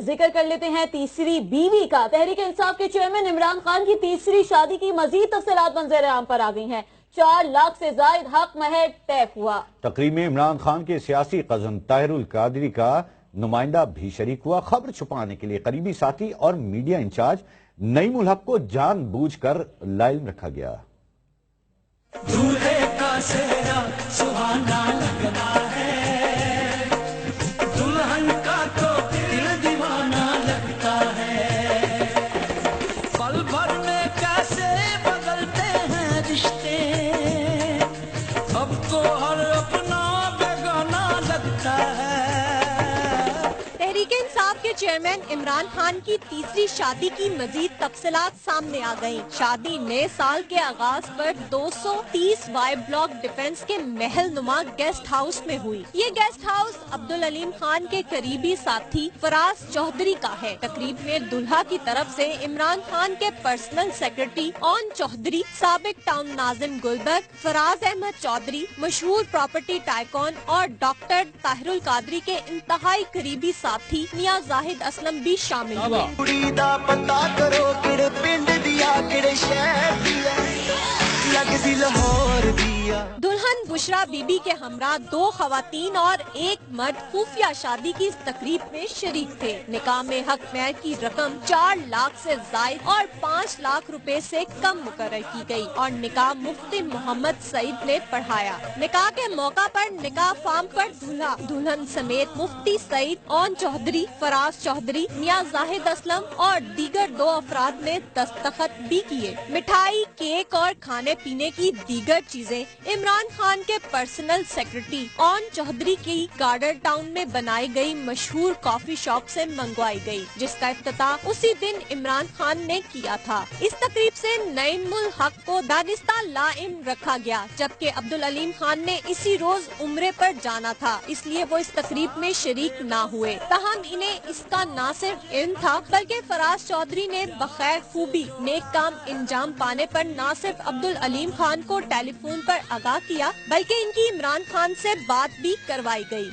ذکر کر لیتے ہیں تیسری بیوی کا۔ تحریک انصاف کے چیئرمین عمران خان کی تیسری شادی کی مزید تفصیلات منظر عام پر آ گئی ہیں۔ 4 لاکھ سے زائد حق مہر طے ہوا۔ تقریب میں عمران خان کے سیاسی کزن طاہر القادری کا نمائندہ بھی شریک ہوا۔ خبر چھپانے کے لیے قریبی ساتھی اور میڈیا انچارج نعیم الحق کو جان بوجھ کر لائل رکھا گیا۔ دولہے کا سہرا سہانا لگتا ہے، دلہن کا تو دل دیوانہ لگتا ہے، پل بھر میں کیسے بدلتے ہیں رشتے، اب تو ہر اپنا بیگانہ لگتا ہے۔ تحریک انصاف کے چیئرمین عمران خان کی تیسری شادی کی مزید تفصیلات سامنے آ گئیں۔ شادی نئے سال کے آغاز پر 230 وائی بلاک ڈیفنس کے محل نما گیسٹ ہاؤس میں ہوئی۔ یہ گیسٹ ہاؤس عبدالعلیم خان کے قریبی ساتھی فراز چودھری کا ہے۔ تقریب میں دلہا کی طرف سے عمران خان کے پرسنل سیکرٹری اون چودھری، سابق ٹاؤن ناظم گلبرگ، فراز احمد چودھری، مشہور پراپرٹی ٹائکون اور ڈاکٹر طاہر القادری کے انتہائی قریبی ساتھی میاں زاہد اسلم بھی شامل ہوئے۔ دلہن بشرا بی بی کے ہمراہ 2 خواتین اور 1 مرد خفیہ شادی کی اس تقریب میں شریک تھے۔ نکاح میں حق مہر کی رقم 4 لاکھ سے زائد اور 5 لاکھ روپے سے کم مقرر کی گئی اور نکاح مفتی محمد سعید نے پڑھایا۔ نکاح کے موقع پر نکاح فارم پر دلہا دلہن سمیت مفتی سعید، اون چودھری، فراز چودھری، میاں زاہد اسلم اور دیگر 2 افراد نے دستخط بھی کیے۔ مٹھائی، کیک اور کھانے پینے کی دیگر چیزیں عمران خان کے پرسنل سیکرٹری اون چودھری کی گارڈر ٹاؤن میں بنائی گئی مشہور کافی شاپ سے منگوائی گئی، جس کا افتتاح اسی دن عمران خان نے کیا تھا۔ اس تقریب سے نعیم الحق کو دانستہ لائم رکھا گیا، جبکہ عبدالعلیم خان نے اسی روز عمرے پر جانا تھا، اس لیے وہ اس تقریب میں شریک نہ ہوئے۔ تاہم انہیں اس کا نہ صرف علم تھا بلکہ فراز چودھری نے بخیر خوبی نیک کام انجام پانے پر نہ صرف عبدالعلیم خان کو ٹیلی فون پر آگاہ کیا بلکہ ان کی عمران خان سے بات بھی کروائی گئی۔